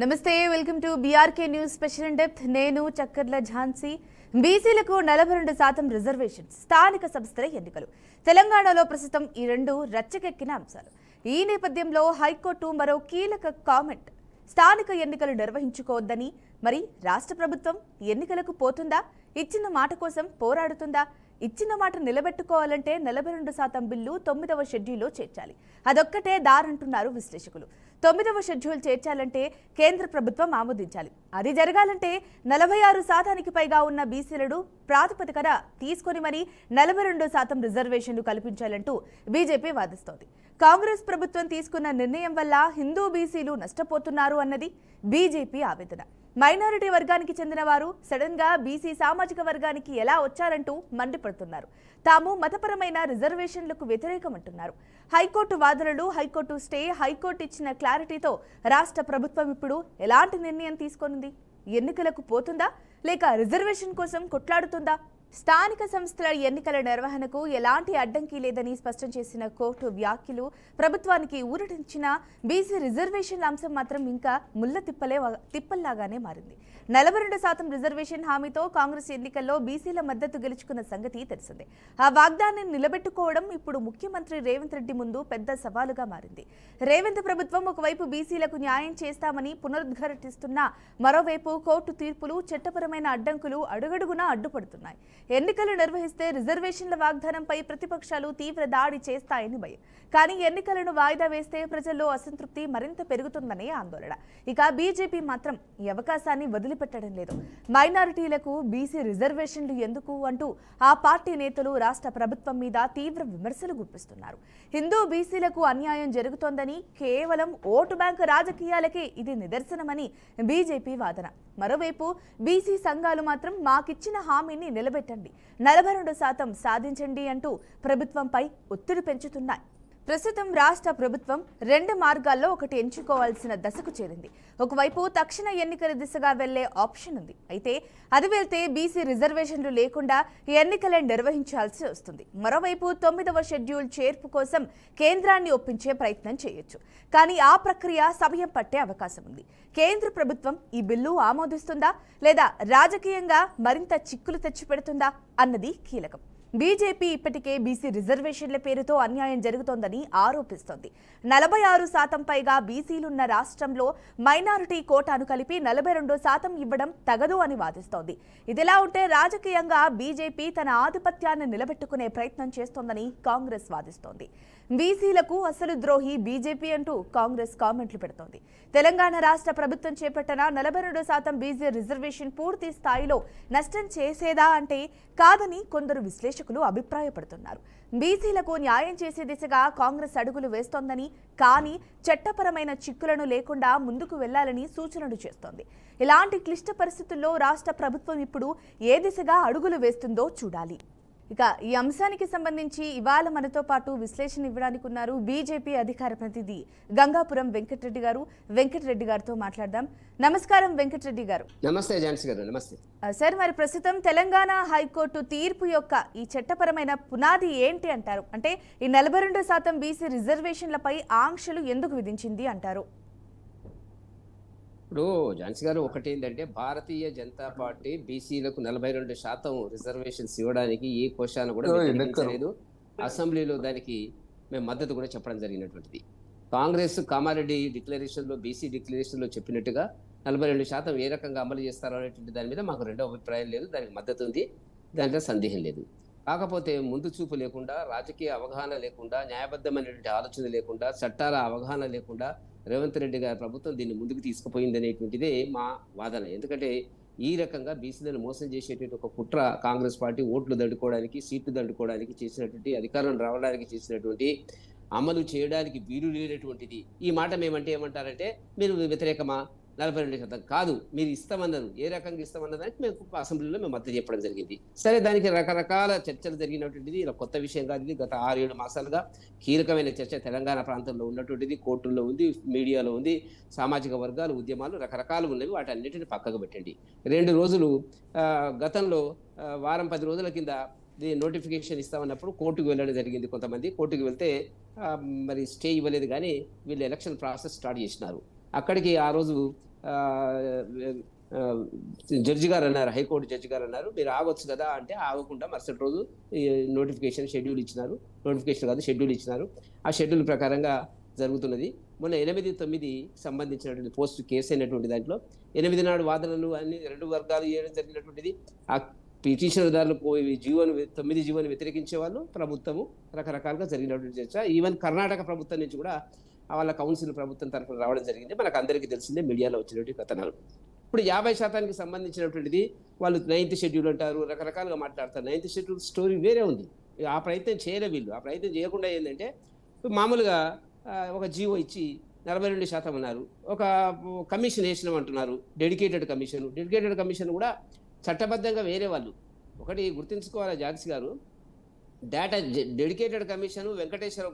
నమస్తే welcome to BRK news special in depth నేను చక్కర్ల ఝాన్సీ బీసీలకు 42% రిజర్వేషన్ స్థానిక సంస్థల ఎన్నికలు తెలంగాణలో ప్రస్తుతం ఈ రెండు రచ్చకెక్కిన అంశాలు ఈ నేపథ్యంలో హైకోర్టు మరో కీలక కామెంట్ స్థానిక ఎన్నికలు నిర్వహించుకోవద్దని మరి రాష్ట్ర ప్రభుత్వం ఎన్నికలకు పోతుందా ఇచ్చిన మాట కోసం పోరాడుతుందా ఇచ్చిన మాట నిలబెట్టుకోవాలంటే 42% బిల్లు 9వ షెడ్యూల్లో చేర్చాలి అదొక్కటే దారంటున్నారు విశ్లేషకులు 9వ షెడ్యూల్ చేర్చాలంటే కేంద్ర ప్రభుత్వం ఆమోదించాలి అది జరగాలంటే 46% పైగా ఉన్న బీసీలను ప్రాతిపదికన తీసుకొని మరి 42% రిజర్వేషన్లు కల్పించాలంటూ బీజేపీ వాదిస్తోంది కాంగ్రెస్ ప్రభుత్వం తీసుకున్న నిర్ణయం వల్ల హిందూ బీసీలు నష్టపోతున్నారు అన్నది బీజేపీ ఆవేదన మైనారిటీ వర్గానికి చెందిన వారు సడన్ గా బీసీ సామాజిక వర్గానికి ఎలా వచ్చారంటూ మండిపడుతున్నారు తాము మతపరమైన రిజర్వేషన్లకు వ్యతిరేకమంటున్నారు హైకోర్టు వాదనలు హైకోర్టు స్టే హైకోర్టు ఇచ్చిన క్లారిటీతో రాష్ట్ర ప్రభుత్వం ఇప్పుడు ఎలాంటి నిర్ణయం తీసుకొనుంది ఎన్నికలకు పోతుందా లేక రిజర్వేషన్ కోసం కొట్లాడుతుందా స్థానిక సంస్థల ఎన్నికల నిర్వహణకు ఎలాంటి అడ్డంకి లేదని స్పష్టం చేసిన కోర్టు వ్యాఖ్యలు ప్రభుత్వానికి ఊరటించిన బీసీ రిజర్వేషన్ల అంశం మాత్రం ఇంకా ముళ్ళ తిప్పల్లాగానే మారింది 42% రిజర్వేషన్ హామీతో కాంగ్రెస్ ఎన్నికల్లో బీసీల మద్దతు గెలుచుకున్న సంగతి తెలిసిందే ఆ వాగ్దానాన్ని నిలబెట్టుకోవడం ఇప్పుడు ముఖ్యమంత్రి రేవంత్ రెడ్డి ముందు పెద్ద సవాలుగా మారింది రేవంత్ ప్రభుత్వం ఒకవైపు బీసీలకు న్యాయం చేస్తామని పునరుద్ఘాటిస్తున్నా మరోవైపు కోర్టు తీర్పులు చట్టపరమైన అడ్డంకులు అడుగడుగునా అడ్డుపడుతున్నాయి ఎన్నికలు నిర్వహిస్తే రిజర్వేషన్ల వాగ్దానంపై ప్రతిపక్షాలు తీవ్ర దాడి చేస్తాయని భయం కానీ ఎన్నికలను వాయిదా వేస్తే ప్రజల్లో అసంతృప్తి మరింత పెరుగుతుందనే ఆందోళన ఇక బీజేపీ మాత్రం ఈ అవకాశాన్ని వదిలిపెట్టడం లేదు మైనారిటీలకు బీసీ రిజర్వేషన్లు ఎందుకు అంటూ ఆ పార్టీ నేతలు రాష్ట్ర ప్రభుత్వం మీద తీవ్ర విమర్శలు గుప్పిస్తున్నారు హిందూ బీసీలకు అన్యాయం జరుగుతోందని కేవలం ఓటు బ్యాంకు రాజకీయాలకే ఇది నిదర్శనమని బీజేపీ వాదన మరోవైపు బీసీ సంఘాలు మాత్రం మాకిచ్చిన హామీని నిలబెట్టండి 42% సాధించండి అంటూ ప్రభుత్వంపై ఒత్తిడి పెంచుతున్నాయి ప్రస్తుతం రాష్ట్ర ప్రభుత్వం రెండు మార్గాల్లో ఒకటి ఎంచుకోవాల్సిన దశకు చేరింది ఒకవైపు తక్షణ ఎన్నికల దిశగా వెళ్లే ఆప్షన్ ఉంది అయితే అది వెళ్తే బీసీ రిజర్వేషన్లు లేకుండా ఎన్నికలను నిర్వహించాల్సి వస్తుంది మరోవైపు 9వ షెడ్యూల్ చేర్పు కోసం కేంద్రాన్ని ఒప్పించే ప్రయత్నం చేయొచ్చు కానీ ఆ ప్రక్రియ సమయం పట్టే అవకాశం ఉంది కేంద్ర ప్రభుత్వం ఈ బిల్లు ఆమోదిస్తుందా లేదా రాజకీయంగా మరింత చిక్కులు తెచ్చిపెడుతుందా అన్నది కీలకం బీజేపీ ఇప్పటికే బీసీ రిజర్వేషన్ల పేరుతో అన్యాయం జరుగుతోందని ఆరోపిస్తోంది 46% పైగా బీసీలున్న రాష్ట్రంలో మైనారిటీ కోటాను కలిపి 42% ఇవ్వడం తగదు అని వాదిస్తోంది ఇదిలా ఉంటే రాజకీయంగా బీజేపీ తన ఆధిపత్యాన్ని నిలబెట్టుకునే ప్రయత్నం చేస్తోందని కాంగ్రెస్ వాదిస్తోంది బీసీలకు అసలు ద్రోహి బీజేపీ అంటూ కాంగ్రెస్ కామెంట్లు పెడుతోంది తెలంగాణ రాష్ట్ర ప్రభుత్వం చేపట్టిన 42% బీసీ రిజర్వేషన్ పూర్తి స్థాయిలో నష్టం చేసేదా అంటే కాదని కొందరు విశ్లేషకులు అభిప్రాయపడుతున్నారు బీసీలకు న్యాయం చేసే దిశగా కాంగ్రెస్ అడుగులు వేస్తోందని కానీ చట్టపరమైన చిక్కులను లేకుండా ముందుకు వెళ్లాలని సూచనలు చేస్తోంది ఇలాంటి క్లిష్ట పరిస్థితుల్లో రాష్ట్ర ప్రభుత్వం ఇప్పుడు ఏ దిశగా అడుగులు వేస్తుందో చూడాలి ఇక ఈ అంశానికి సంబంధించి ఇవాళ మనతో పాటు విశ్లేషణ ఇవ్వడానికి ఉన్నారు బీజేపీ అధికార ప్రతినిధి గంగాపురం వెంకటరెడ్డి గారితో మాట్లాడదాం నమస్కారం వెంకటరెడ్డి గారు నమస్తే ఝాన్సీ గారు నమస్తే సార్ మరి ప్రస్తుతం తెలంగాణ హైకోర్టు తీర్పు యొక్క ఈ చట్టపరమైన పునాది ఏంటి అంటారు అంటే ఈ 42% బీసీ రిజర్వేషన్లపై ఆంక్షలు ఎందుకు విధించింది అంటారు ఇప్పుడు ఝాన్సీ గారు ఒకటి ఏంటంటే భారతీయ జనతా పార్టీ బీసీలకు 42% రిజర్వేషన్స్ ఇవ్వడానికి ఏ కోశాన్ని కూడా వ్యతిరేకించలేదు అసెంబ్లీలో దానికి మేము మద్దతు కూడా చెప్పడం జరిగినటువంటిది కాంగ్రెస్ కామారెడ్డి డిక్లరేషన్లో బీసీ డిక్లరేషన్లో చెప్పినట్టుగా 42% ఏ రకంగా అమలు చేస్తారో అనేటువంటి దాని మీద మాకు రెండో అభిప్రాయం లేదు దానికి మద్దతు ఉంది దాంట్లో సందేహం లేదు కాకపోతే ముందు చూపు లేకుండా రాజకీయ అవగాహన లేకుండా న్యాయబద్ధమైనటువంటి ఆలోచన లేకుండా చట్టాల అవగాహన లేకుండా రేవంత్ రెడ్డి గారి ప్రభుత్వం దీన్ని ముందుకు తీసుకుపోయింది అనేటువంటిదే మా వాదన ఎందుకంటే ఈ రకంగా బీసీలను మోసం చేసేటువంటి ఒక కుట్ర కాంగ్రెస్ పార్టీ ఓట్లు దండుకోవడానికి సీట్లు దండుకోవడానికి చేసినటువంటి అధికారం రావడానికి చేసినటువంటి అమలు చేయడానికి వీలు లేనటువంటిది ఈ మాట మేమంటే ఏమంటారంటే మీరు వ్యతిరేకమా 42% కాదు మీరు ఇస్తామన్నారు ఏ రకంగా ఇస్తామన్నదానికి మేము అసెంబ్లీలో మేము మద్దతు చెప్పడం జరిగింది సరే దానికి రకరకాల చర్చలు జరిగినటువంటిది ఇలా కొత్త విషయం కాదు ఇది గత 6-7 మాసాలుగా కీలకమైన చర్చ తెలంగాణ ప్రాంతంలో ఉన్నటువంటిది కోర్టుల్లో ఉంది మీడియాలో ఉంది సామాజిక వర్గాలు ఉద్యమాలు రకరకాలు ఉన్నవి వాటి అన్నిటిని పక్కకు పెట్టండి 2 రోజులు గతంలో వారం 10 రోజుల కింద నోటిఫికేషన్ ఇస్తామన్నప్పుడు కోర్టుకు వెళ్ళడం జరిగింది కొంతమంది కోర్టుకు వెళ్తే మరి స్టే ఇవ్వలేదు కానీ వీళ్ళు ఎలక్షన్ ప్రాసెస్ స్టార్ట్ చేసినారు అక్కడికి ఆ రోజు జడ్జి గారు అన్నారు, హైకోర్టు జడ్జి గారు అన్నారు మీరు ఆగొచ్చు కదా అంటే ఆగకుండా మరుసటి రోజు నోటిఫికేషన్ షెడ్యూల్ ఇచ్చినారు. నోటిఫికేషన్ కాదు షెడ్యూల్ ఇచ్చినారు. ఆ షెడ్యూల్ ప్రకారంగా జరుగుతున్నది. మొన్న 8/9 సంబంధించినటువంటి పోస్ట్ కేసు అయినటువంటి దాంట్లో 8 నాడు వాదనలు అన్ని 2 వర్గాలు చేయడం జరిగినటువంటిది. ఆ పిటిషనర్దారులకు 9 జీవోను వ్యతిరేకించే వాళ్ళు ప్రభుత్వము రకరకాలుగా జరిగినటువంటి చర్చ. ఈవెన్ కర్ణాటక ప్రభుత్వం నుంచి కూడా వాళ్ళ కౌన్సిల్ ప్రభుత్వం తరఫున రావడం జరిగింది. మనకు అందరికీ తెలిసిందే, మీడియాలో వచ్చినటువంటి కథనాలు. ఇప్పుడు 50% సంబంధించినటువంటిది వాళ్ళు 9th షెడ్యూల్ అంటారు, రకరకాలుగా మాట్లాడతారు. 9th షెడ్యూల్ స్టోరీ వేరే ఉంది. ఆ ప్రయత్నం చేయలే వీళ్ళు. ఆ ప్రయత్నం చేయకుండా ఏంటంటే మామూలుగా ఒక జీవో ఇచ్చి 42% అన్నారు. ఒక కమిషన్ వేసినాం అంటున్నారు, డెడికేటెడ్ కమిషన్ కూడా చట్టబద్ధంగా వేరే వాళ్ళు. ఒకటి గుర్తుంచుకోవాలి ఝాన్సీ గారు, డెడికేటెడ్ కమిషన్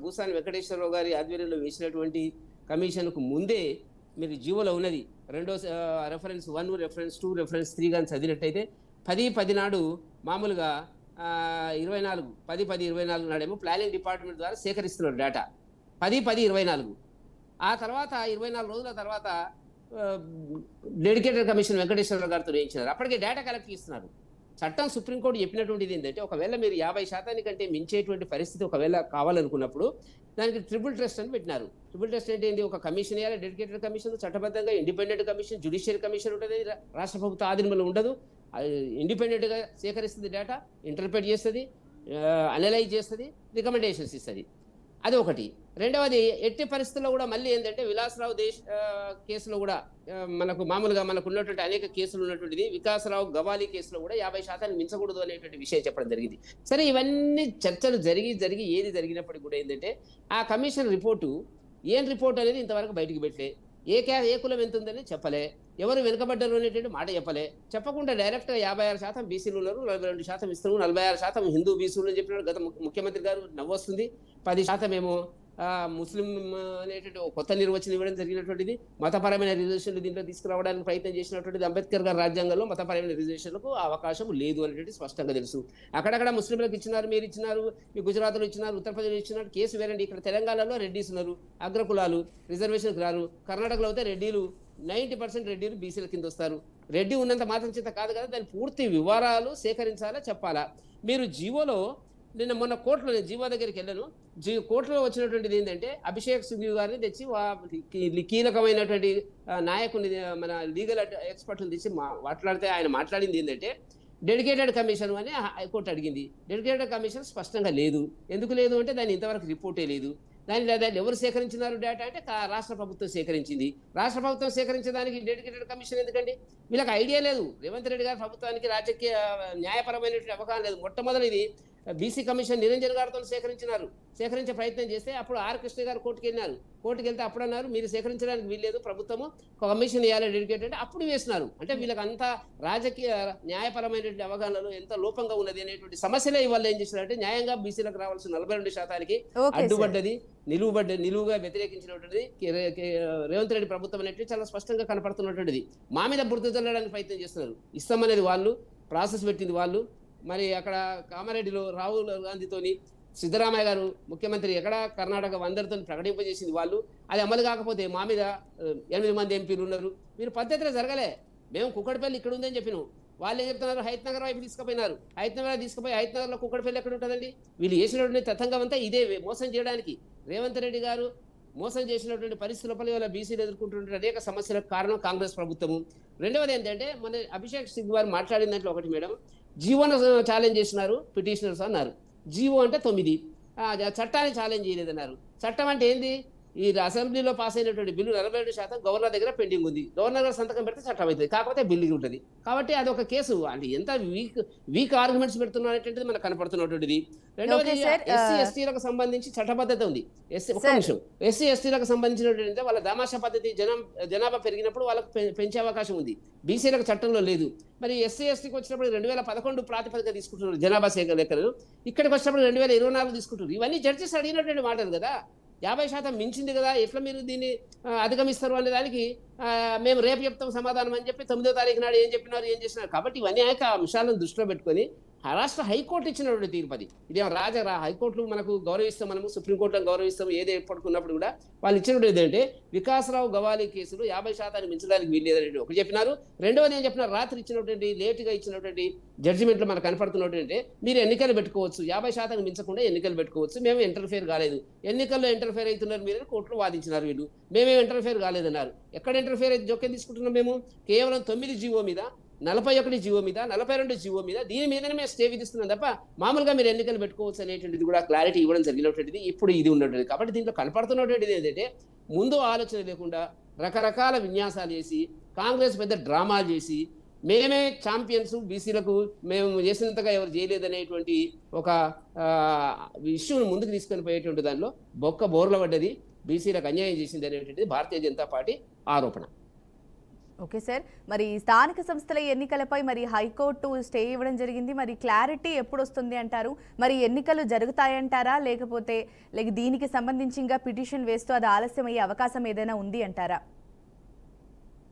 భూసాని వెంకటేశ్వరరావు గారి ఆధ్వర్యంలో వేసినటువంటి కమిషన్కు ముందే మీరు జీవోలో ఉన్నది రెండో రెఫరెన్స్ 1, రెఫరెన్స్ 2, రెఫరెన్స్ 3 కానీ చదివినట్టయితే 10/10 నాడు మామూలుగా 10/10/24 నాడేమో ప్లానింగ్ డిపార్ట్మెంట్ ద్వారా సేకరిస్తున్నారు డేటా. 10/10/24 ఆ తర్వాత 24 రోజుల తర్వాత డెడికేటెడ్ కమిషన్ వెంకటేశ్వరరావు గారితో వేయించినారు. అప్పటికే డేటా కలెక్ట్ చేస్తున్నారు. చట్టం సుప్రీంకోర్టు చెప్పినటువంటిది ఏంటంటే ఒకవేళ మీరు 50% కంటే మించేటువంటి పరిస్థితి ఒకవేళ కావాలనుకున్నప్పుడు దానికి ట్రిపుల్ ట్రస్ట్ అని పెట్టినారు. ట్రిపుల్ ట్రస్ట్ అంటే ఏంటి? ఒక కమిషన్ వేయాలి, డెడికేటెడ్ కమిషన్, చట్టబద్ధంగా ఇండిపెండెంట్ కమిషన్, జ్యుడిషియరీ కమిషన్ ఉంటుంది, రాష్ట్ర ప్రభుత్వ ఆధీనంలో ఉండదు. ఇండిపెండెంట్గా సేకరిస్తుంది డేటా, ఇంటర్ప్రిట్ చేస్తుంది, అనలైజ్ చేస్తుంది, రికమెండేషన్స్ ఇస్తుంది. అది ఒకటి. రెండవది ఎట్టి పరిస్థితుల్లో కూడా మళ్ళీ ఏంటంటే విలాసరావు కేసులో కూడా మనకు ఉన్నటువంటి అనేక కేసులు ఉన్నటువంటిది వికాసరావు గవాలి కేసులో కూడా 50% మించకూడదు అనేటువంటి విషయం చెప్పడం జరిగింది. సరే, ఇవన్నీ చర్చలు జరిగి ఏది జరిగినప్పటికీ కూడా ఏంటంటే ఆ కమిషన్ రిపోర్టు ఏం రిపోర్ట్ అనేది ఇంతవరకు బయటికి పెట్టలే. ఏ కులం ఎంత ఉందని చెప్పలే, ఎవరు వెనుకబడ్డారు అనేటువంటి మాట చెప్పకుండా డైరెక్ట్గా 56% బీసీలు ఉన్నారు, 42% ఇస్తున్నారు, 46% హిందూ బీసీలు అని చెప్పినాడు గత ముఖ్యమంత్రి గారు. నవ్వొస్తుంది. 10% ఏమో ముస్లిం అనేటువంటి కొత్త నిర్వచనం ఇవ్వడం జరిగినటువంటిది. మతపరమైన రిజర్వేషన్లు దీంట్లో తీసుకురావడానికి ప్రయత్నం చేసినటువంటిది. అంబేద్కర్ గారి రాజ్యాంగంలో మతపరమైన రిజర్వేషన్లకు అవకాశం లేదు అనేటువంటి స్పష్టంగా తెలుసు. అక్కడక్కడ ముస్లింలకు ఇచ్చినారు, మీరు ఇచ్చినారు, మీ గుజరాత్లో ఇచ్చినారు, ఉత్తరప్రదేశ్ ఇచ్చినారు. కేసు వేరండి. ఇక్కడ తెలంగాణలో రెడ్డీస్ ఉన్నారు, అగ్రకులాలు రిజర్వేషన్కి రారు. కర్ణాటకలో అయితే రెడ్డీలు 90% రెడ్డిలు బీసీల కింద వస్తారు. రెడ్డి ఉన్నంత మాత్రం చేత కాదు కదా, దాని పూర్తి వివరాలు సేకరించాలా, చెప్పాలా. మీరు జీవోలో మొన్న కోర్టులో జీవో దగ్గరికి వెళ్ళాను. కోర్టులో వచ్చినటువంటిది ఏంటంటే అభిషేక్ సింఘ్వి గారిని తెచ్చి కీలకమైనటువంటి నాయకుని మన లీగల్ ఎక్స్పర్ట్ని తెచ్చి మాట్లాడితే ఆయన మాట్లాడింది ఏంటంటే డెడికేటెడ్ కమిషన్ అని హైకోర్టు అడిగింది. డెడికేటెడ్ కమిషన్ స్పష్టంగా లేదు. ఎందుకు లేదు అంటే దాని ఇంతవరకు రిపోర్టే లేదు. దాన్ని ఎవరు సేకరించినారు డేటా అంటే రాష్ట్ర ప్రభుత్వం సేకరించింది. రాష్ట్ర ప్రభుత్వం సేకరించడానికి డెడికేటెడ్ కమిషన్ ఎందుకండి? వీళ్ళకి ఐడియా లేదు. రేవంత్ రెడ్డి గారి ప్రభుత్వానికి రాజకీయ న్యాయపరమైనటువంటి అవగాహన లేదు. మొట్టమొదటిది బీసీ కమిషన్ నిరంజన్ గారితో సేకరించే ప్రయత్నం చేస్తే అప్పుడు ఆర్ కృష్ణ గారు కోర్టుకు వెళ్తే అప్పుడు అన్నారు మీరు సేకరించడానికి వీల్లేదు, ప్రభుత్వము కమిషన్ వేయాలి డెడికేటెడ్. అప్పుడు వేసినారు. అంటే వీళ్ళకి అంత రాజకీయ న్యాయపరమైనటువంటి అవగాహనలో ఎంత లోపంగా ఉన్నది అనేటువంటి సమస్యలే ఇవాళ ఏం చేసినారంటే న్యాయంగా బీసీలకు రావాల్సిన 42% అడ్డుపడ్డది, నిలువుగా వ్యతిరేకించినటువంటిది రేవంత్ రెడ్డి ప్రభుత్వం అనేటువంటి చాలా స్పష్టంగా కనపడుతున్నటువంటిది. మా మీద బురద చల్లడానికి ప్రయత్నం చేస్తున్నారు. ఇస్తామనేది వాళ్ళు, ప్రాసెస్ పెట్టింది వాళ్ళు. మరి అక్కడ కామారెడ్డిలో రాహుల్ గాంధీతోని సిద్ధరామయ్య గారు ముఖ్యమంత్రి ఎక్కడ కర్ణాటక అందరితో ప్రకటింపజేసింది వాళ్ళు. అది అమలు కాకపోతే మా మీద 8 మంది ఎంపీలు ఉన్నారు. మీరు పద్ధతిలో జరగలే. మేము కుక్కడిపల్లి ఇక్కడ ఉందని చెప్పినాం. వాళ్ళు ఏం చెప్తున్నారు? హైత్నగర్ వైపు తీసుకుపోయినారు. హైత్నగర్లో కుక్కడిపల్లి ఎక్కడ ఉంటుందండి? వీళ్ళు చేసినటువంటి తతంగం అంతా ఇదే, మోసం చేయడానికి. రేవంత్ రెడ్డి గారు మోసం చేసినటువంటి పరిస్థితుల వల్ల బీసీలు ఎదుర్కొంటున్న అనేక సమస్యలకు కారణం కాంగ్రెస్ ప్రభుత్వము. రెండవది ఏంటంటే మన అభిషేక్ సింగ్ గారు మాట్లాడిన దాంట్లో ఒకటి మేడం, జీవోను ఛాలెంజ్ చేసినారు పిటిషనర్స్ అన్నారు. జీవో అంటే 9, చట్టాన్ని ఛాలెంజ్ చేయలేదన్నారు. చట్టం అంటే ఏంది? ఈ అసెంబ్లీలో పాస్ అయినటువంటి బిల్లు 42% గవర్నర్ దగ్గర పెండింగ్ ఉంది. గవర్నర్ గారు సంతకం పెడితే చట్టం అవుతుంది, కాకపోతే బిల్లు ఉంటుంది. కాబట్టి అదొక కేసు. అంటే ఎంత వీక్ ఆర్గ్యుమెంట్స్ పెడుతున్నటువంటిది మనకు కనపడుతున్నటువంటిది. రెండవది ఎస్సీ ఎస్టీలకు సంబంధించి చట్టబద్ధత ఉంది. ఎస్సీ ఎస్టీలకు సంబంధించినటువంటి వాళ్ళ దామాషా పద్ధతి, జనాభా పెరిగినప్పుడు వాళ్ళకు పెంచే అవకాశం ఉంది. బీసీలకు చట్టంలో లేదు. మరి ఎస్సీ ఎస్టీకి వచ్చినప్పుడు 2011 ప్రాతిపదిక తీసుకుంటున్నారు జనాభా సేకరణ లెక్కలు. ఇక్కడికి వచ్చినప్పుడు 2024 తీసుకుంటున్నారు. ఇవన్నీ జడ్జెస్ అడిగినటువంటి మాటలు కదా. 50% మించింది కదా, ఎట్లా మీరు దీన్ని అధిగమిస్తారు అనే దానికి మేము రేపు చెప్తాం సమాధానం అని చెప్పి 9వ తారీఖు నాడు ఏం చెప్పినారు, ఏం చేసినారు. కాబట్టి ఇవన్నీ అంశాలను దృష్టిలో పెట్టుకొని రాష్ట్ర హైకోర్టు ఇచ్చినటువంటి తీర్పు అది. ఇదేమో హైకోర్టులు మనకు గౌరవిస్తాం, మనము సుప్రీంకోర్టులను గౌరవిస్తాం, ఏది ఎప్పటికున్నప్పుడు కూడా వాళ్ళు ఇచ్చినప్పుడు ఏంటంటే వికాసరావు గవాలి కేసులు 50% మించడానికి వీల్లేదని ఒకటి చెప్పినారు. రెండవది ఏం చెప్పినారు, రాత్రి ఇచ్చినటువంటి లేటుగా ఇచ్చినటువంటి జడ్జిమెంట్లు మనకు కనపడుతున్నటువంటి మీరు ఎన్నికలు పెట్టుకోవచ్చు, 50% మించకుండా ఎన్నికలు పెట్టుకోవచ్చు, మేము ఇంటర్ఫేర్ కాలేదు, ఎన్నికల్లో ఇంటర్ఫేర్ అవుతున్నారు మీరు కోర్టులో వాదించినారు వీళ్ళు, మేమేం ఇంటర్ఫేర్ కాలేదన్నారు. ఎక్కడ ఇంటర్ఫేర్ అయితే జోక్యం తీసుకుంటున్నాం మేము? కేవలం 9 జీవో మీద, 41 జీవో మీద, 42 జీవో మీద, దీని మీదనే మేము స్టే విధిస్తున్నాం తప్ప మామూలుగా మీరు ఎన్నికలు పెట్టుకోవచ్చు అనేటువంటిది కూడా క్లారిటీ ఇవ్వడం జరిగినటువంటిది ఇప్పుడు ఇది ఉన్నటువంటిది. కాబట్టి దీంట్లో కనపడుతున్నటువంటిది ఏంటంటే ముందు ఆలోచన లేకుండా రకరకాల విన్యాసాలు చేసి కాంగ్రెస్ పెద్ద డ్రామాలు చేసి మేమే ఛాంపియన్స్, బీసీలకు మేము చేసినంతగా ఎవరు చేయలేదనేటువంటి ఒక ఇష్యూను ముందుకు తీసుకొని పోయేటువంటి దానిలో బోర్ల పడ్డది, బీసీలకు అన్యాయం చేసింది అనేటువంటిది భారతీయ జనతా పార్టీ ఆరోపణ. ఓకే సార్, మరి స్థానిక సంస్థల ఎన్నికలపై మరి హైకోర్టు స్టే ఇవ్వడం జరిగింది, మరి క్లారిటీ ఎప్పుడు వస్తుంది అంటారు? మరి ఎన్నికలు జరుగుతాయంటారా, లేకపోతే దీనికి సంబంధించి ఇంకా పిటిషన్ వేస్తూ అది ఆలస్యం అయ్యే అవకాశం ఏదైనా ఉంది అంటారా?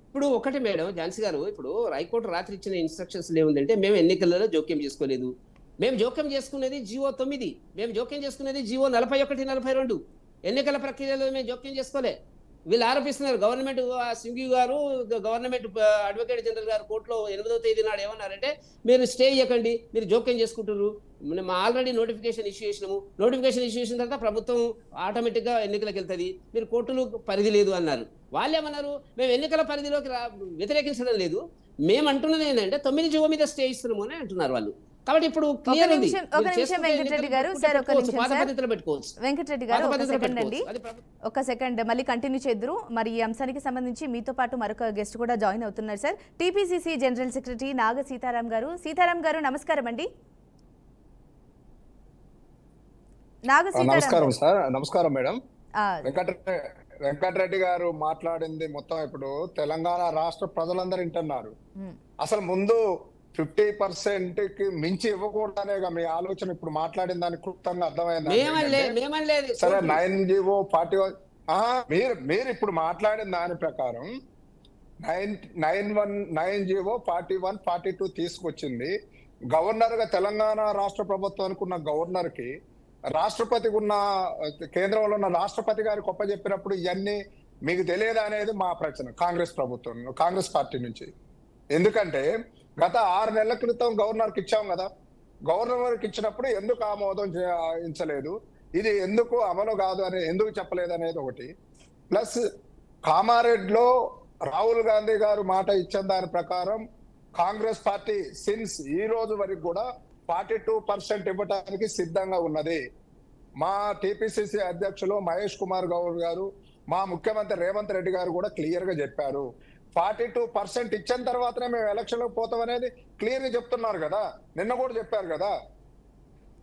ఇప్పుడు ఒకటి మేడం ఝాన్సీ గారు, ఇప్పుడు హైకోర్టు రాత్రి ఇచ్చిన ఇన్స్ట్రక్షన్స్ ఏముందంటే మేము ఎన్నికలలో జోక్యం చేసుకోలేదు, మేము జోక్యం చేసుకునేది జీవో 9, మేము జోక్యం చేసుకునేది జీవో 41, 42 ఎన్నికల ప్రక్రియలో మేము జోక్యం చేసుకోలే. వీళ్ళు ఆరోపిస్తున్నారు గవర్నమెంట్, సింఘీ గారు గవర్నమెంట్ అడ్వకేట్ జనరల్ గారు కోర్టులో 8వ తేదీ నాడు ఏమన్నారంటే మీరు స్టే ఇవ్వకండి, మీరు జోక్యం చేసుకుంటున్నారు, మేము ఆల్రెడీ నోటిఫికేషన్ ఇష్యూ చేసినాము, నోటిఫికేషన్ ఇష్యూ చేసిన తర్వాత ప్రభుత్వం ఆటోమేటిక్గా ఎన్నికలకు వెళ్తుంది, మీరు కోర్టులు పరిధి లేదు అన్నారు. వాళ్ళు ఏమన్నారు, మేము ఎన్నికల పరిధిలోకి వ్యతిరేకించడం లేదు, మేము అంటున్నది ఏంటంటే 9 జీవో మీద స్టే ఇస్తున్నాము అని అంటున్నారు వాళ్ళు. కాబట్టి ఇప్పుడు క్లియర్ ఉంది. వెంకటరెడ్డి గారు సార్, వెంకటరెడ్డి గారు ఒక సెకండ్ మళ్ళీ కంటిన్యూ చేద్దరు. మరి ఈ అంశానికి సంబంధించి మీతో పాటు మరొక గెస్ట్ కూడా జాయిన్ అవుతున్నారు సార్, టీపీసీసీ జనరల్ సెక్రటరీ నాగ సీతారాం గారు. సీతారాం గారు నమస్కారం అండి. నమస్కారం సార్. నమస్కారం మేడం. వెంకటరెడ్డి గారు మాట్లాడింది మొత్తం ఇప్పుడు తెలంగాణ రాష్ట్ర ప్రజలందరూ వింటున్నారు. అసలు ముందు 50% కి మించి ఇవ్వకూడదనేగా మీ ఆలోచన. ఇప్పుడు మాట్లాడిన దానికి క్లుప్తంగా అర్థమైంది. సరే 9 జీవో 41 మీరు ఇప్పుడు మాట్లాడిన దాని ప్రకారం 9 జీవో 41, 42 తీసుకొచ్చింది గవర్నర్ గా. తెలంగాణ రాష్ట్ర ప్రభుత్వానికి ఉన్న గవర్నర్ కి రాష్ట్రపతికి ఉన్న, కేంద్రంలో ఉన్న రాష్ట్రపతి గారికి ఒప్పజెప్పినప్పుడు ఇవన్నీ మీకు తెలియదు అనేది మా ప్రశ్న కాంగ్రెస్ ప్రభుత్వం, కాంగ్రెస్ పార్టీ నుంచి. ఎందుకంటే గత 6 నెలల క్రితం గవర్నర్కి ఇచ్చాం కదా, గవర్నర్కి ఇచ్చినప్పుడు ఎందుకు ఆమోదం చేయించలేదు, ఇది ఎందుకు అమలు కాదు అని ఎందుకు చెప్పలేదు అనేది ఒకటి. ప్లస్ కామారెడ్డిలో రాహుల్ గాంధీ గారు మాట ఇచ్చిన దాని ప్రకారం కాంగ్రెస్ పార్టీ సిన్స్ ఈ రోజు వరకు కూడా 42% ఇవ్వడానికి సిద్ధంగా ఉన్నది. మా టీపీసీసీ అధ్యక్షులు మహేష్ కుమార్ గౌడ్ గారు, మా ముఖ్యమంత్రి రేవంత్ రెడ్డి గారు కూడా క్లియర్ గా చెప్పారు. 42% ఇచ్చిన తర్వాతనే మేము ఎలక్షన్లకు పోతాం అనేది క్లియర్ గా చెప్తున్నారు కదా, నిన్న కూడా చెప్పారు కదా.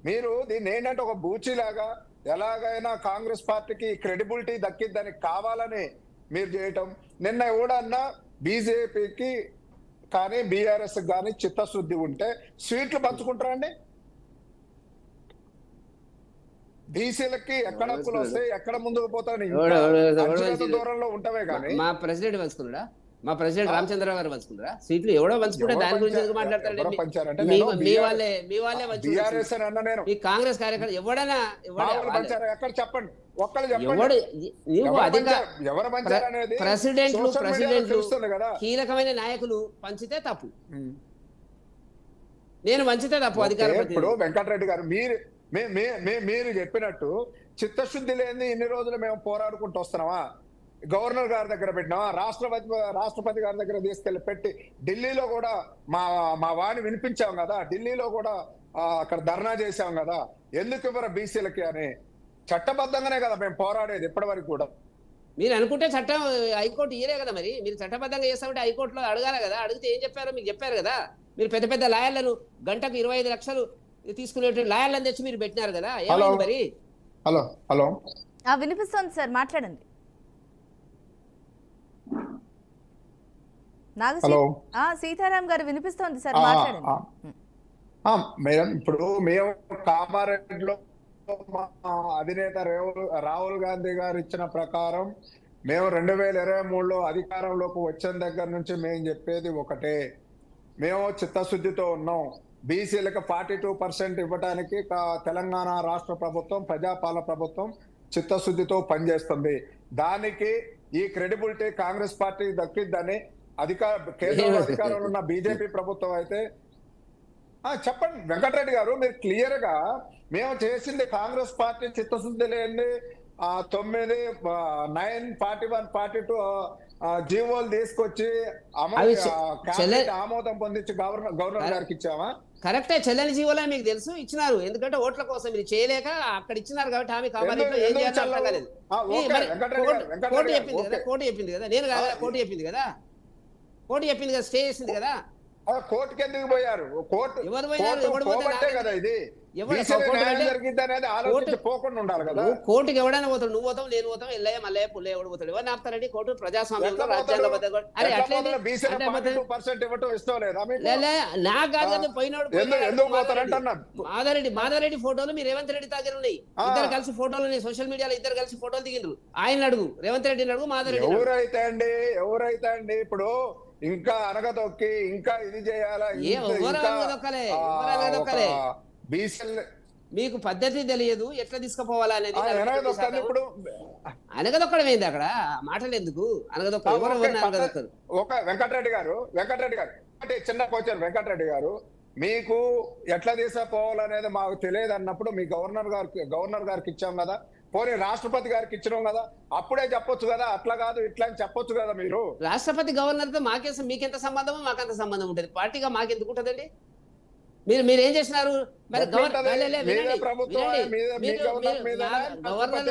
మీరు దీన్ని ఏంటంటే ఒక బూచిలాగా ఎలాగైనా కాంగ్రెస్ పార్టీకి క్రెడిబిలిటీ దక్కిద్దని కావాలని మీరు చేయటం. నిన్న ఎవడన్నా బీజేపీకి కానీ బీఆర్ఎస్ కానీ చిత్తశుద్ధి ఉంటే స్వీట్లు పంచుకుంటారండి. బీసీలకి ఎక్కడ హక్కులు వస్తాయి, ఎక్కడ ముందుకు పోతారని దూరంలో ఉంటామే కానీ. మా ప్రెసిడెంట్ పంచుకున్నాడా? మా ప్రెసిడెంట్ రామచంద్ర గారు పంచుకున్నారా స్వీట్లు? ఎవడో పంచుకుంటే దాని గురించి ఎందుకు మాట్లాడతారంటే మీ వాళ్ళే పంచుకున్నారు. ఈ కాంగ్రెస్ కార్యకర్త ఎవడైనా ఎక్కడ చెప్పండి, ఒక్కళ్ళు చెప్పండి ఎవరు పంచారనేది. ప్రెసిడెంట్లు కీలకమైన నాయకులు పంచితే తప్పు, నేను పంచితే తప్పు అధికారం. ఇప్పుడు వెంకటరెడ్డి గారు మీరు చెప్పినట్టు చిత్తశుద్ధి లేని ఇన్ని రోజులు మేము పోరాడుకుంటూ వస్తున్నామా? గవర్నర్ గారి దగ్గర పెట్టినామా, రాష్ట్రపతి గారి దగ్గర తీసుకెళ్లి పెట్టి ఢిల్లీలో కూడా మా వాణి వినిపించాం కదా, ఢిల్లీలో కూడా అక్కడ ధర్నా చేశాం కదా, ఎందుకు ఇవ్వరు బీసీలకి అని. చట్టబద్ధంగానే కదా మేము పోరాడేది ఇప్పటి వరకు కూడా. మీరు అనుకుంటే చట్టం హైకోర్టు ఇయరే కదా, మరి మీరు చట్టబద్ధంగా చేస్తామంటే హైకోర్టులో అడగాలి కదా. అడిగితే ఏం చెప్పారో మీకు చెప్పారు కదా. మీరు పెద్ద పెద్ద లాయర్లను గంటకు 25 లక్షలు తీసుకునేటువంటి లాయర్లను తెచ్చి మీరు పెట్టినారు కదా, ఏమైంది మరి? హలో హలో వినిపిస్తోంది సార్, మాట్లాడండి. సీతారాం గారు వినిపిస్తోంది సార్, మాట్లాడండి. మేడం ఇప్పుడు మేము కామారెడ్డిలో అధినేత రాహుల్ గాంధీ గారు ఇచ్చిన ప్రకారం మేము 2023లో అధికారంలోకి వచ్చిన దగ్గర నుంచి మేము చెప్పేది ఒకటే, మేము చిత్తశుద్ధితో ఉన్నాం. బీసీలకు 42% ఇవ్వడానికి తెలంగాణ రాష్ట్ర ప్రభుత్వం ప్రజాపాలన ప్రభుత్వం చిత్తశుద్ధితో పనిచేస్తుంది. దానికి ఈ క్రెడిబిలిటీ కాంగ్రెస్ పార్టీ దక్కిద్దని కేంద్రంలో అధికారంలో ఉన్న బీజేపీ ప్రభుత్వం అయితే చెప్పండి వెంకటరెడ్డి గారు, మీరు క్లియర్ గా మేము చేసింది కాంగ్రెస్ పార్టీ చిత్తశుద్ధి లేని 9, 9, 41, 42 జీవోలు తీసుకొచ్చి ఆమోదం పొందించి గవర్నర్ గారికి ఇచ్చామా? కరెక్టే, చెల్లని జీవోలే మీకు తెలుసు ఇచ్చినారు. ఎందుకంటే ఓట్ల కోసం మీరు చేయలేక అక్కడ ఇచ్చినారు కాబట్టి హామీ కామారెడ్డిలో ఏం చేయాలో అర్థం కాలేదు. కోర్టు చెప్పింది కదా, కోర్టు చెప్పింది కదా, నేను కాదా, కోర్టు చెప్పింది కదా, కోర్టు చెప్పింది కదా, స్టే చేసింది కదా. కోర్టుకి ఎందుకు పోయారు? కోర్టు ఎవరు పోయినారు కదా, ఇది జరిగింది అనేది ఆలోచించి పోకుండా ఉండాలి కదా. కోర్టుకి ఎవడైనా పోతాడు, నువ్వు పోతావు, నేను పోతాం, ఎల్లయ్య మల్లయ్య పుల్లయ్య ఎవడు పోతాడు, ఎవరిని ఆపుతారండి? కోర్టు ప్రజాస్వామ్యంలో రాజ్యాంగ నాకు కాదు పోయినాడు. మాధవరెడ్డి ఫోటోలు మీ రేవంత్ రెడ్డి దగ్గర ఉన్నాయి, ఇద్దరు కలిసి ఫోటోలు సోషల్ మీడియాలో ఇద్దరు కలిసి ఫోటోలు దిగిండ్రు. ఆయన అడుగు, రేవంత్ రెడ్డిని అడుగు, మాధవరెడ్డి ఎవరైతే అండి ఇప్పుడు ఇంకా అనగదొక్కి ఇంకా ఇది చేయాలా? మీకు పద్ధతి తెలియదు, ఎట్లా తీసుకుపోవాలా అనేది. ఇప్పుడు అనగదొక్కడం ఏంది అక్కడ? మాటలు ఎందుకు? అనగదొక్కరు. ఒక వెంకటరెడ్డి గారు అంటే చిన్న క్వశ్చన్, వెంకటరెడ్డి గారు మీకు ఎట్లా తీసుకుపోవాలనేది మాకు తెలియదు అన్నప్పుడు మీ గవర్నర్ గారికి ఇచ్చాం కదా, పోనీ రాష్ట్రపతి గారికి ఇచ్చినాం కదా, అప్పుడే చెప్పొచ్చు కదా, అట్లా కాదు ఇట్లా అని చెప్పొచ్చు కదా. మీరు రాష్ట్రపతి గవర్నర్ తో మీకెంత సంబంధం? మాకంత సంబంధం ఉంటుంది. పార్టీగా మాకెందుకు ఉంటుందండి? మీరు ఏం చేసినారు మరి? గవర్నర్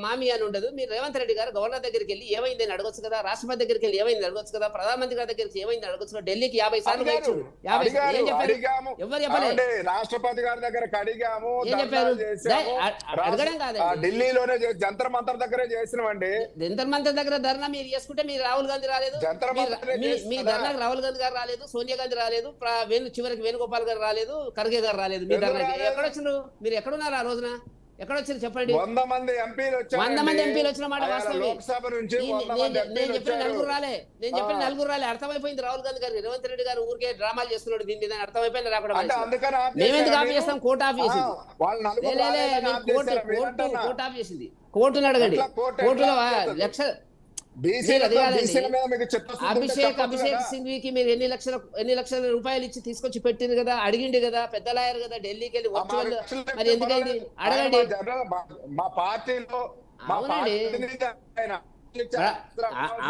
మామి అని ఉండదు. మీరు రేవంత్ రెడ్డి గారు గవర్నర్ దగ్గరికి వెళ్ళి ఏమైంది అని అడగొచ్చు కదా, రాష్ట్రపతి దగ్గరికి వెళ్ళి ఏమైంది అడగొచ్చు కదా, ప్రధానమంత్రి గారి దగ్గరికి ఏమైంది అడగొచ్చు కదా. ఢిల్లీకి 50 సార్లు ఎవరు చెప్పలేదు. రాష్ట్రపతి గారి దగ్గరకు అడిగాము, ఏం చెప్పారు? అడగడం కాదు, ఢిల్లీలోనే జంతర్ మంతర్ దగ్గరే చేసినామండి. జంతర్ మంతర్ దగ్గర ధర్నా మీరు చేసుకుంటే మీరు రాహుల్ గాంధీ రాలేదు, మీ ధర్నాకి రాహుల్ గాంధీ గారు రాలేదు, సోనియా గాంధీ రాలేదు, చివరికి వేణుగోపాల్ గారు రాలేదు, ఖర్గే గారు రాలేదు. మీ ధర్నాకి ఎక్కడొచ్చారు? మీరు ఎక్కడున్నారు ఆ రోజున? ఎక్కడొచ్చారు చెప్పండి. 100 మంది ఎంపీలు వచ్చిన మాట వాస్తవమే. నేను చెప్పిన నలుగురు రాలే అర్థమైపోయింది. రాహుల్ గాంధీ గారు రేవంత్ రెడ్డి గారు ఊరికే డ్రామాలు చేస్తున్నాడు దీని మీద అర్థమైపోయింది. రాకుండా మేమెందుకు ఆఫ్ చేస్తాం? కోర్టు ఆఫ్ చేసింది. కోర్టు ఆఫ్ చేసింది. కోర్టును అడగండి. కోర్టులో అభిషేక్ సింఘ్వికి మీరు ఎన్ని లక్షల రూపాయలు ఇచ్చి తీసుకొచ్చి పెట్టింది కదా, అడిగింది కదా, పెద్ద లాయర్ కదా, ఢిల్లీకి వెళ్ళి వర్చువల్. మరి ఎందుకైంది అడగండి.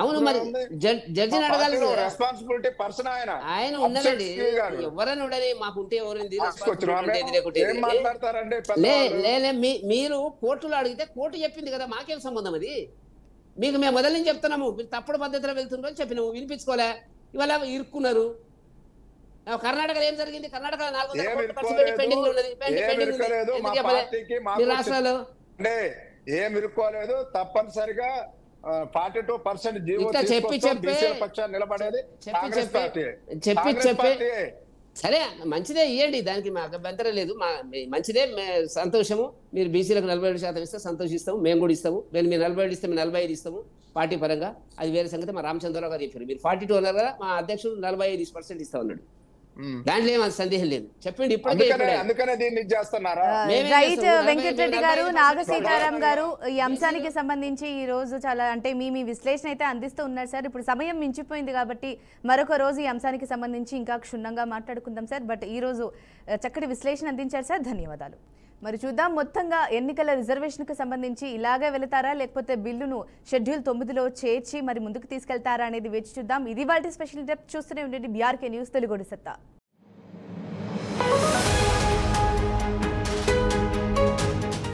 అవును, మరి జడ్జిని అడగాలి. రెస్పాన్సిబిలిటీ పర్సన్ ఆయన ఉన్నారండి, ఎవరైనా ఉండని. మాకుంటే ఎవరైంది మీరు కోర్టులో అడిగితే కోర్టు చెప్పింది కదా, మాకేం సంబంధం అది? మీకు మేము మొదలు నుంచి చెప్తున్నాము, మీరు తప్పుడు పద్ధతిలో వెళ్తున్నారు అని చెప్పినాము, వినిపించుకోలే. ఇవాళ ఇరుక్కున్నారు. కర్ణాటకలో ఏం జరిగింది? కర్ణాటకలో 400 కోట్లు ఖర్చు పెట్టి పెండింగ్ లో ఉన్నది. మీ రాష్ట్రాల్లో ఏం ఇరుక్కోలేదు. తప్పనిసరిగా 42% నిలబడేది చెప్పి సరే, మంచిదే ఇవ్వండి, దానికి మాకు అభ్యంతరం లేదు. మంచిదే, సంతోషము. మీరు బీసీలకు 47% ఇస్తే సంతోషిస్తాము, మేము కూడా ఇస్తాము. మేము మీరు 47 ఇస్తే మేము 45 ఇస్తాము పార్టీ పరంగా. అది వేరే సంగతి. మా రామచంద్రరావు గారు చెప్పారు, మీరు 42 అన్నారు కదా, మా అధ్యక్షుడు 45% ఇస్తా ఉన్నాడు. దాంట్లో ఏం సందేహం లేదు. చెప్పండి. రైట్ వెంకటరెడ్డి గారు, నాగసీతారాం గారు, ఈ అంశానికి సంబంధించి ఈ రోజు చాలా అంటే మీ విశ్లేషణ అయితే అందిస్తూ ఉన్నారు సార్. ఇప్పుడు సమయం మించిపోయింది కాబట్టి మరొక రోజు ఈ అంశానికి సంబంధించి ఇంకా క్షుణ్ణంగా మాట్లాడుకుందాం సార్. బట్ ఈ రోజు చక్కటి విశ్లేషణ అందించారు సార్, ధన్యవాదాలు. మరి చూద్దాం, మొత్తంగా ఎన్నికల రిజర్వేషన్కు సంబంధించి ఇలాగే వెళతారా, లేకపోతే బిల్లును షెడ్యూల్ 9లో చేర్చి మరి ముందుకు తీసుకెళ్తారా అనేది వేచి చూద్దాం. ఇది వాటి స్పెషల్ డెప్త్. చూస్తూనే ఉండండి BRK న్యూస్ తెలుగు సత్తా.